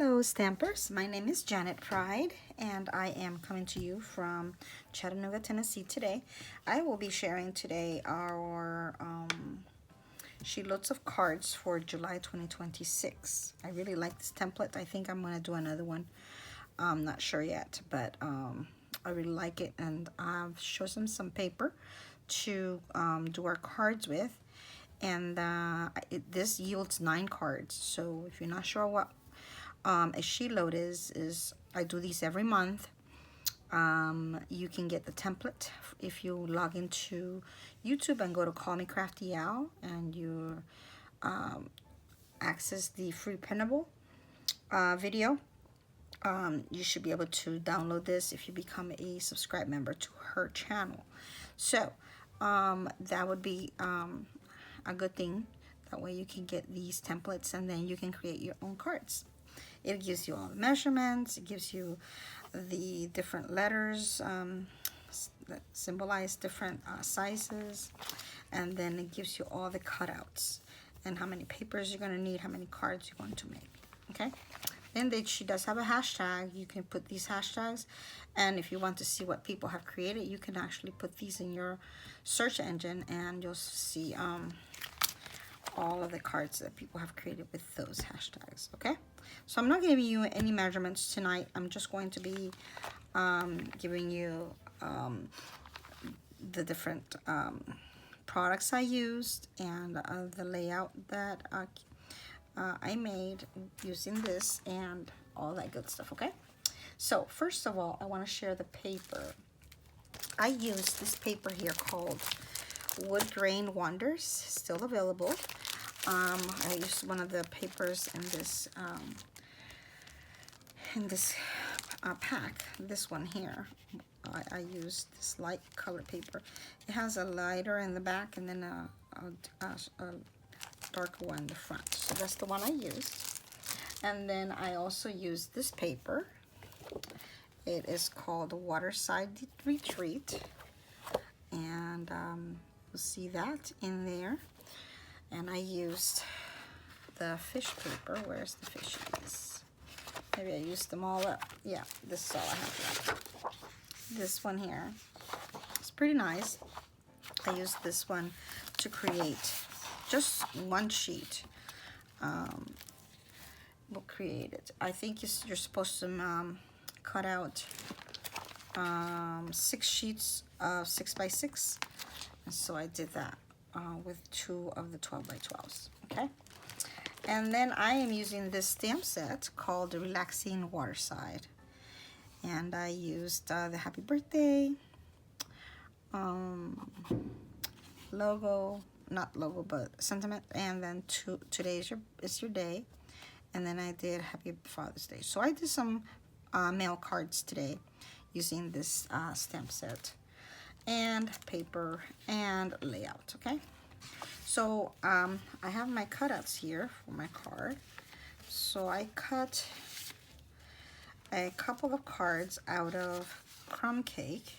Hello Stampers, my name is Janet Pride and I am coming to you from Chattanooga, Tennessee today. I will be sharing today our Sheetloads of Cards for July 2026. I really like this template. I think I'm going to do another one. I'm not sure yet, but I really like it, and I've chosen some paper to do our cards with, and this yields 9 cards. So if you're not sure what a sheet load is I do these every month. You can get the template if you log into YouTube and go to callmecraftyal, and you access the free printable video. You should be able to download this if you become a subscribe member to her channel. So that would be a good thing. That way you can get these templates and then you can create your own cards. It gives you all the measurements. It gives you the different letters that symbolize different sizes, and then it gives you all the cutouts and how many papers you're going to need, how many cards you're going to make. Okay. Then she does have a hashtag. You can put these hashtags, and if you want to see what people have created, you can actually put these in your search engine and you'll see all of the cards that people have created with those hashtags. Okay, so I'm not giving you any measurements tonight. I'm just going to be giving you the different products I used and the layout that I made using this and all that good stuff. Okay, so first of all, I want to share the paper. I used this paper here called Wood Grain Wonders, still available. I used one of the papers in this pack. This one here. I used this light color paper. It has a lighter in the back and then a darker one in the front. So that's the one I used. And then I also used this paper. It is called Waterside Retreat, and you'll see that in there. And I used the fish paper. Where's the fishies? Maybe I used them all up. Yeah, this is all I have left. This one here, it's pretty nice. I used this one to create just one sheet. We'll create it. I think you're supposed to cut out 6 sheets of 6 by 6, and so I did that with 2 of the 12 by 12s. Okay, and then I am using this stamp set called the Relaxing Waterside, and I used the happy birthday logo, not logo but sentiment, and then today is your day, and then I did Happy Father's Day. So I did some mail cards today using this stamp set and paper and layout. Okay, so I have my cutouts here for my card. So I cut a couple of cards out of crumbcake.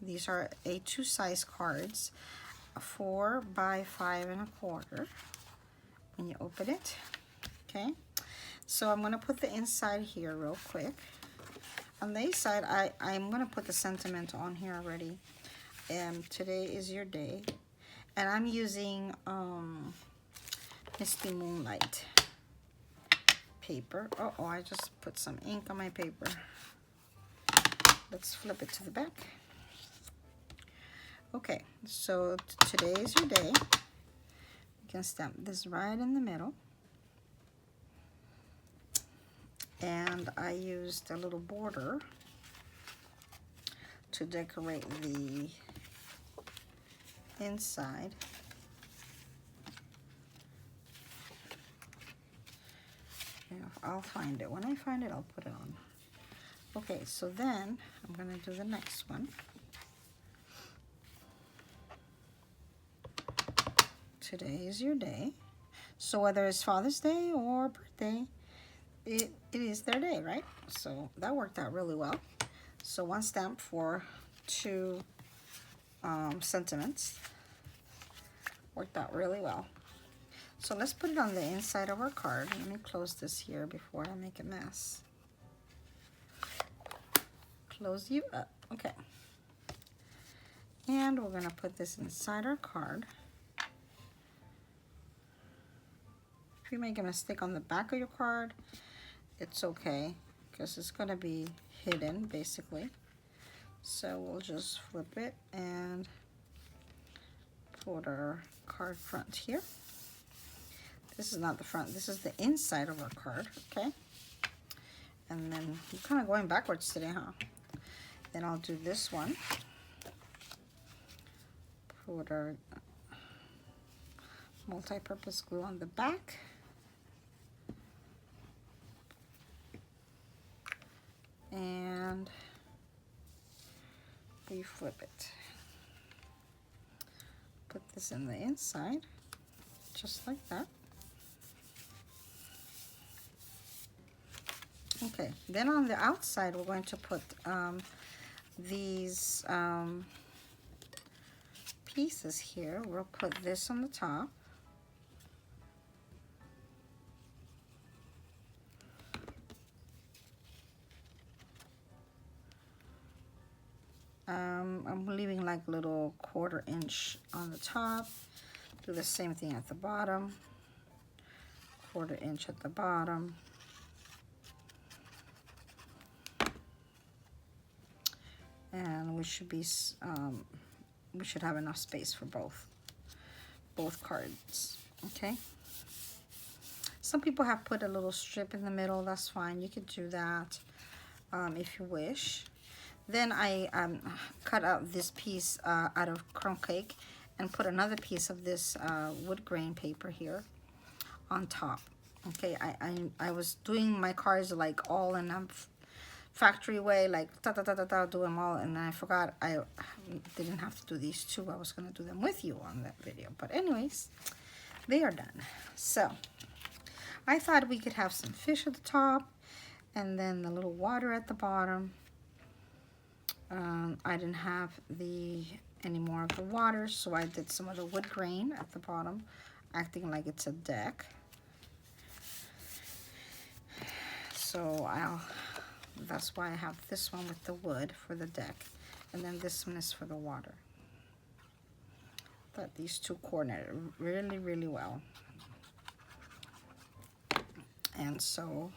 These are A2 size cards, 4 by 5 1/4 when you open it. Okay, so I'm going to put the inside here real quick. On the inside, I'm going to put the sentiment on here already. Today is your day. And I'm using Misty Moonlight paper. Oh, I just put some ink on my paper. Let's flip it to the back. Okay, so today is your day. You can stamp this right in the middle. And I used a little border to decorate the inside. I'll find it. When I find it, I'll put it on. Okay, so then I'm going to do the next one. Today is your day. So whether it's Father's Day or birthday, it is their day, right? So that worked out really well. So 1 stamp for 2 sentiments. Worked out really well. So let's put it on the inside of our card. Let me close this here before I make a mess. Close you up. Okay. And we're going to put this inside our card. If you make a mistake on the back of your card, it's okay, because it's going to be hidden basically. So we'll just flip it and put our card front here. This is not the front, this is the inside of our card, okay? And then you're kind of going backwards today, huh? Then I'll do this one. Put our multi-purpose glue on the back. And we flip it. Put this in the inside, just like that. Okay, then on the outside, we're going to put these pieces here. We'll put this on the top. I'm leaving like little 1/4 inch on the top. Do the same thing at the bottom. 1/4 inch at the bottom. And we should have enough space for both cards. Okay. Some people have put a little strip in the middle. That's fine. You could do that if you wish. Then I cut out this piece out of crumbcake and put another piece of this wood grain paper here on top. Okay, I was doing my cards like all in a factory way, like do them all, and I forgot I didn't have to do these two. I was gonna do them with you on that video, but anyways, they are done. So I thought we could have some fish at the top and then the little water at the bottom. I didn't have any more of the water, so I did some of the wood grain at the bottom, acting like it's a deck. So that's why I have this one with the wood for the deck, and then this one is for the water. But these two coordinate really, really well. And so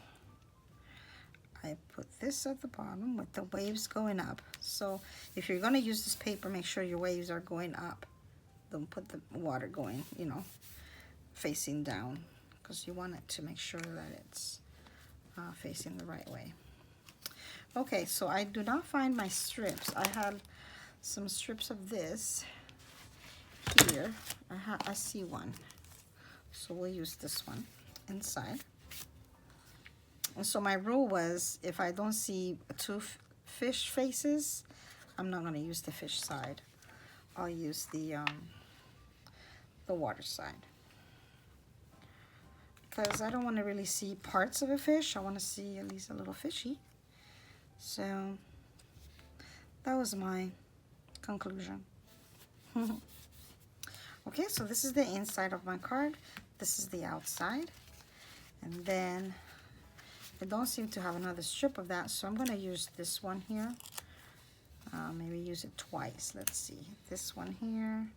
I put this at the bottom with the waves going up. So if you're going to use this paper, make sure your waves are going up. Don't put the water going, you know, facing down, because you want it to make sure that it's facing the right way. Okay, so I do not find my strips. I had some strips of this here. I see one. So we'll use this one inside. And so my rule was, if I don't see two fish faces, I'm not going to use the fish side. I'll use the water side. Because I don't want to really see parts of a fish. I want to see at least a little fishy. So that was my conclusion. Okay, so this is the inside of my card. This is the outside. And then I don't seem to have another strip of that, so I'm going to use this one here. Maybe use it twice. Let's see. This one here.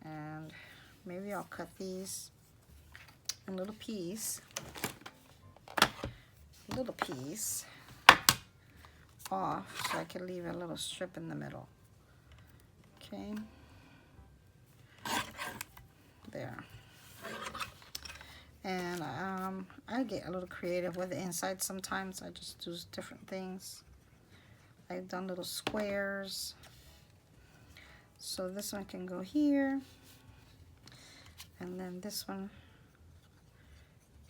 And maybe I'll cut these in a little piece. Off, so I can leave a little strip in the middle. Okay. There. And I get a little creative with the inside sometimes. I just do different things. I've done little squares. So this one can go here. And then this one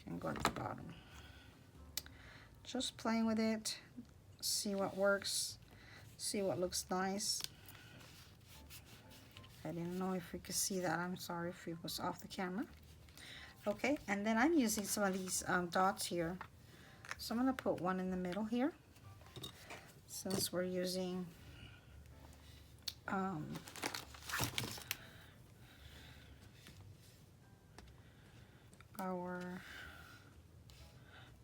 can go at the bottom. Just playing with it. See what works. See what looks nice. I didn't know if we could see that. I'm sorry if it was off the camera. Okay, and then I'm using some of these dots here. So I'm going to put one in the middle here. Since we're using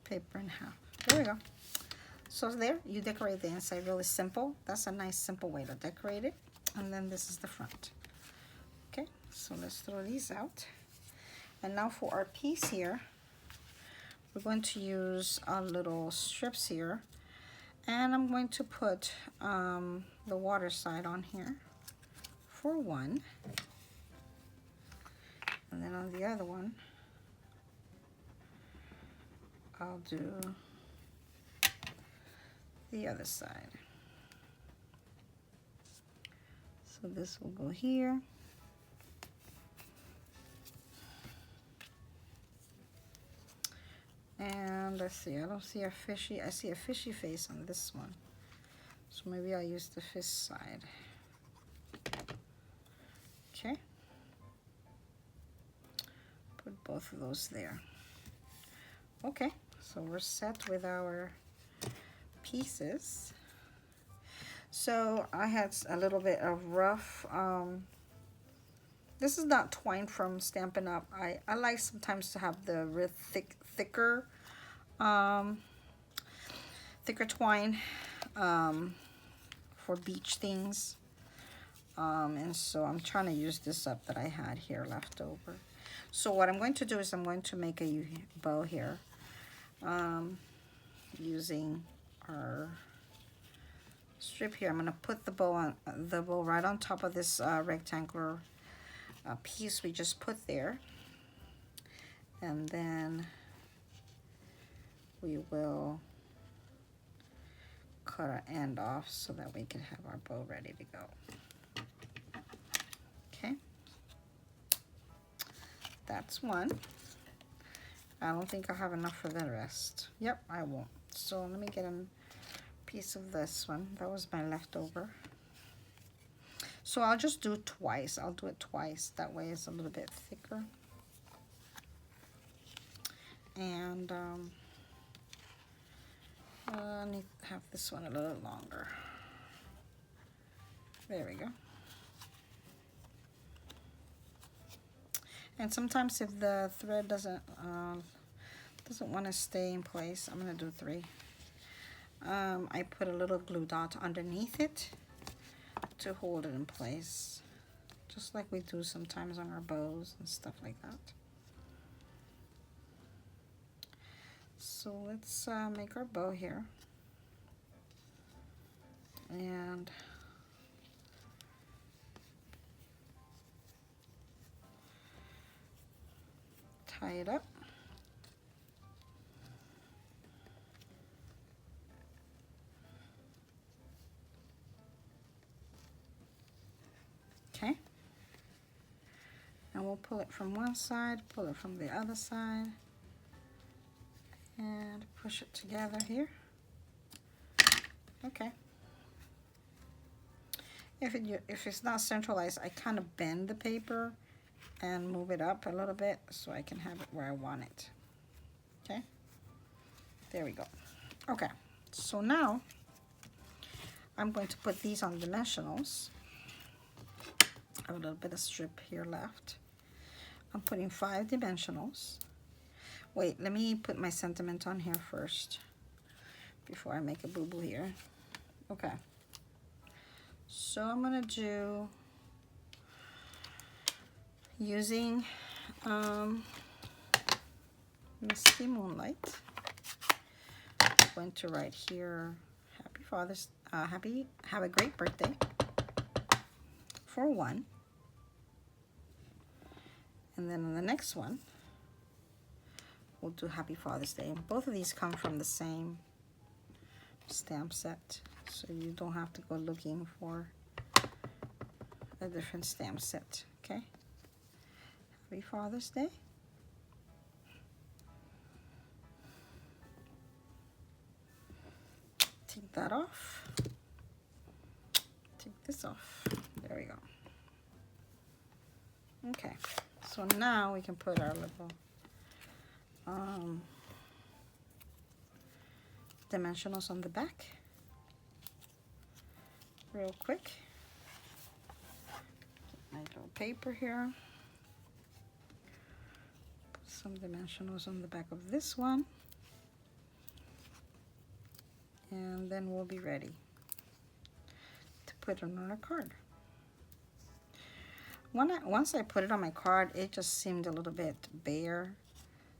paper in half. There we go. So there, you decorate the inside. Really simple. That's a nice simple way to decorate it. And then this is the front. Okay, so let's throw these out. And now for our piece here, we're going to use our little strips here. And I'm going to put the water side on here for one. And then on the other one, I'll do the other side. So this will go here. And let's see, I don't see a fishy, I see a fishy face on this one. So maybe I'll use the fish side. Okay. Put both of those there. Okay, so we're set with our pieces. So I had a little bit of rough, this is not twine from Stampin' Up. I like sometimes to have the real thicker twine for beach things. And so I'm trying to use this up that I had here left over. So what I'm going to do is I'm going to make a bow here using our strip here. I'm going to put the bow right on top of this rectangular piece we just put there, and then we will cut our end off so that we can have our bow ready to go. Okay, that's one. I don't think I'll have enough for the rest. Yep, I won't. So let me get a piece of this one. That was my leftover. So I'll just do it twice. I'll do it twice. That way it's a little bit thicker. And I need to have this one a little longer. There we go. And sometimes if the thread doesn't want to stay in place, I'm gonna do 3. I put a little glue dot underneath it to hold it in place, just like we do sometimes on our bows and stuff like that. So let's make our bow here, and tie it up. Okay, and we'll pull it from one side, pull it from the other side, and push it together here. Okay. If it's not centralized, I kind of bend the paper and move it up a little bit so I can have it where I want it. Okay, there we go. Okay, so now I'm going to put these on dimensionals. I have a little bit of strip here left. I'm putting 5 dimensionals. Wait, let me put my sentiment on here first before I make a boo-boo here. Okay, so I'm gonna do, using Misty Moonlight, I'm going to write here, Happy Father's, have a great birthday for 1. And then on the next one, we'll do Happy Father's Day. And both of these come from the same stamp set, so you don't have to go looking for a different stamp set. Okay, Happy Father's Day. Take that off. Take this off. There we go. Okay, so now we can put our little dimensionals on the back real quick. Get my little paper here. Put some dimensionals on the back of this one. and then we'll be ready to put it on our card. Once I put it on my card, it just seemed a little bit bare.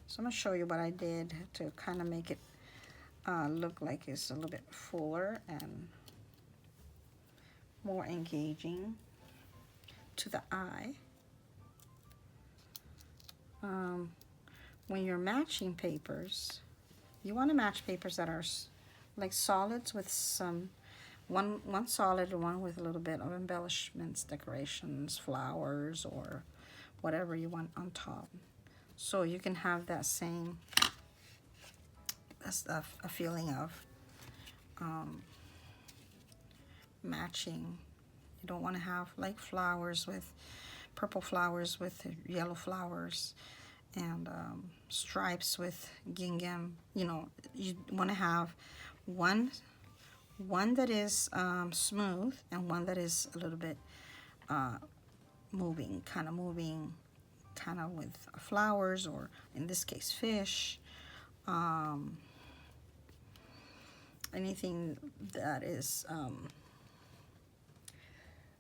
So I'm going to show you what I did to kind of make it look like it's a little bit fuller and more engaging to the eye. When you're matching papers, you want to match papers that are like solids with some one solid and one with a little bit of embellishments, decorations, flowers, or whatever you want on top. So you can have that same, that's a feeling of matching. You don't want to have like flowers with purple flowers with yellow flowers, and stripes with gingham. You know, you want to have one that is smooth and one that is a little bit moving, kind of with flowers, or in this case fish, anything that is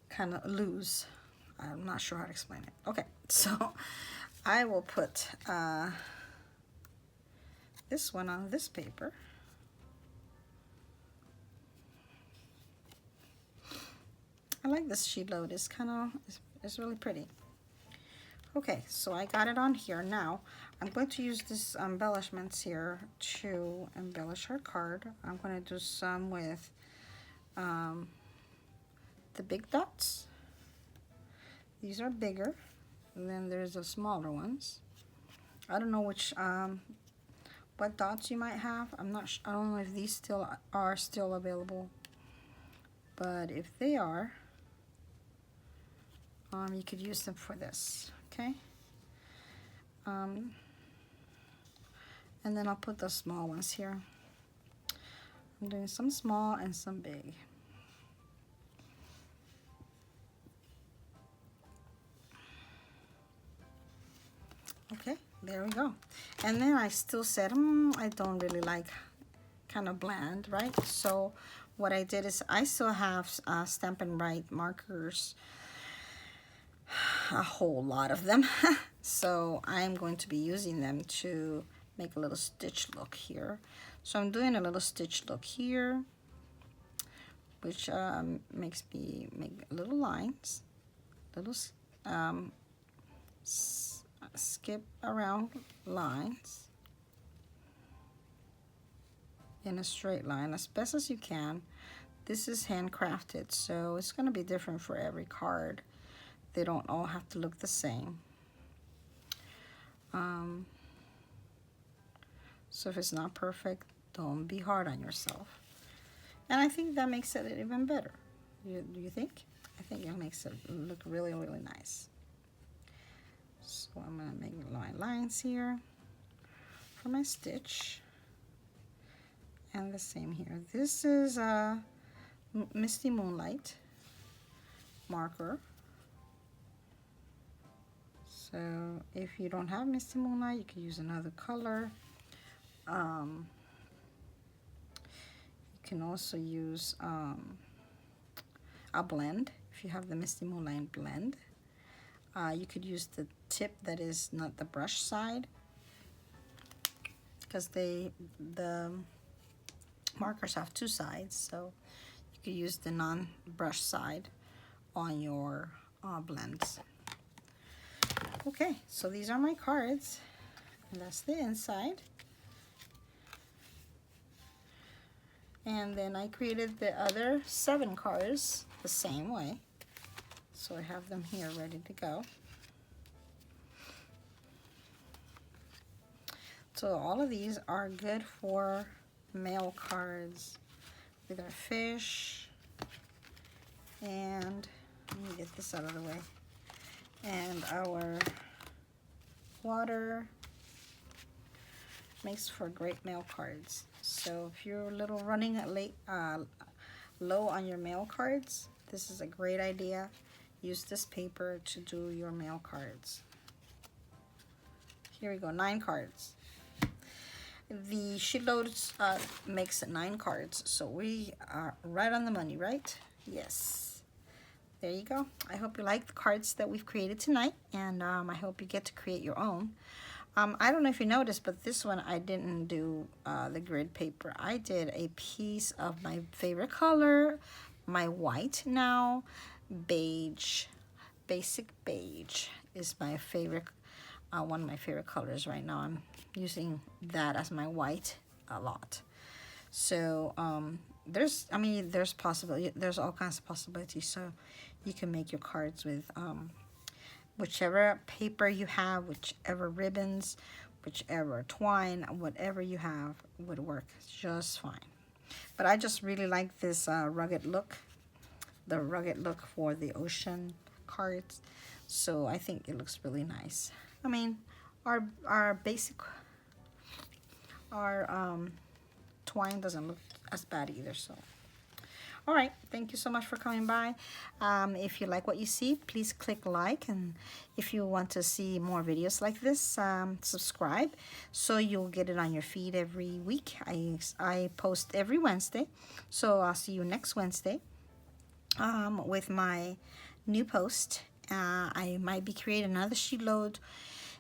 kind of loose. I'm not sure how to explain it. Okay, so I will put this one on this paper. I like this sheet load. It's kind of, it's really pretty. Okay, so I got it on here. Now I'm going to use these embellishments here to embellish our card. I'm going to do some with the big dots. These are bigger, and then there's the smaller ones. I don't know which what dots you might have. I don't know if these are still available, but if they are, you could use them for this. Okay. And then I'll put the small ones here. I'm doing some small and some big. Okay, there we go. And then I still said, I don't really like kind of bland, right? So what I did is I still have Stampin' Up markers, a whole lot of them. So I'm going to be using them to make a little stitch look here. So I'm doing a little stitch look here, which makes me make little lines, little skip around lines in a straight line as best as you can. This is handcrafted, so it's going to be different for every card. They don't all have to look the same. So if it's not perfect, don't be hard on yourself. And I think that makes it even better. Do you think? I think it makes it look really, really nice. So I'm going to make my lines here for my stitch. And the same here. This is a Misty Moonlight marker. So if you don't have Misty Moonlight, you can use another color. You can also use a blend. If you have the Misty Moonlight blend, you could use the tip that is not the brush side, because the markers have two sides, so you could use the non-brush side on your blends. Okay, so these are my cards, and that's the inside. And then I created the other 7 cards the same way. So I have them here ready to go. So all of these are good for mail cards with our fish, and let me get this out of the way, and our water. Makes for great mail cards. So if you're a little running late, low on your mail cards, this is a great idea. Use this paper to do your mail cards. Here we go, 9 cards. The Sheetloads makes 9 cards, so we are right on the money, right? Yes. There you go. I hope you like the cards that we've created tonight, and I hope you get to create your own. I don't know if you noticed, but this one I didn't do the grid paper. I did a piece of my favorite color, my white now, beige. Basic beige is my favorite, one of my favorite colors right now. I'm using that as my white a lot. So there's possibility, there's all kinds of possibilities. So you can make your cards with whichever paper you have, whichever ribbons, whichever twine, whatever you have would work just fine. But I just really like this rugged look, the rugged look for the ocean cards. So I think it looks really nice. I mean, our basic, our twine doesn't look as bad either. So all right, thank you so much for coming by. If you like what you see, please click like, and if you want to see more videos like this, subscribe so you'll get it on your feed every week. I post every Wednesday, so I'll see you next Wednesday with my new post. I might be creating another sheet load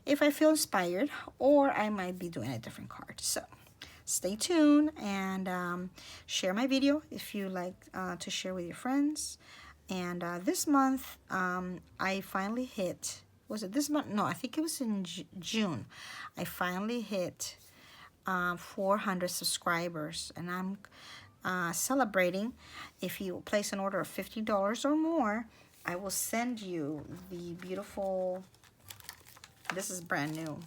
if I feel inspired, or I might be doing a different card. So stay tuned and share my video if you like to share with your friends. And this month I finally hit, was it this month? No, I think it was in June. I finally hit 400 subscribers, and I'm celebrating. If you place an order of $50 or more, I will send you the beautiful, this is brand new,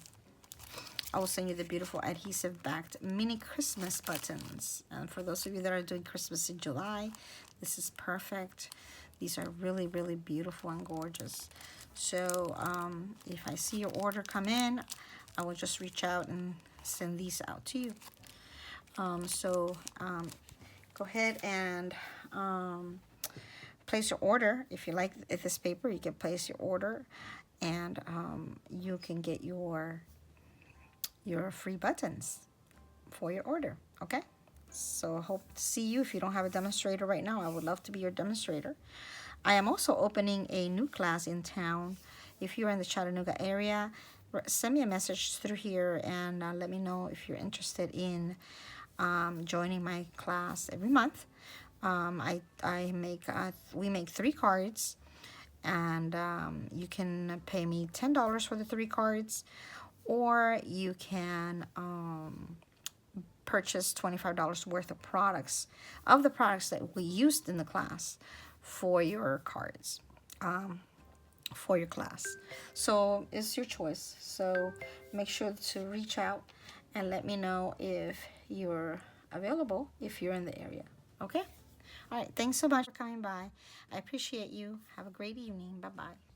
I will send you the beautiful adhesive backed mini Christmas buttons. And for those of you that are doing Christmas in July, this is perfect. These are really, really beautiful and gorgeous. So if I see your order come in, I will just reach out and send these out to you. Go ahead and place your order. If you like this paper, you can place your order, and you can get your free buttons for your order. Okay, so I hope to see you. If you don't have a demonstrator right now, I would love to be your demonstrator. I am also opening a new class in town. If you're in the Chattanooga area, send me a message through here and let me know if you're interested in joining my class every month. We make 3 cards, and you can pay me $10 for the 3 cards, or you can purchase $25 worth of products, of the products that we used in the class, for your cards, for your class. So it's your choice. So make sure to reach out and let me know if you're available, if you're in the area. Okay? All right, thanks so much for coming by. I appreciate you. Have a great evening. Bye-bye.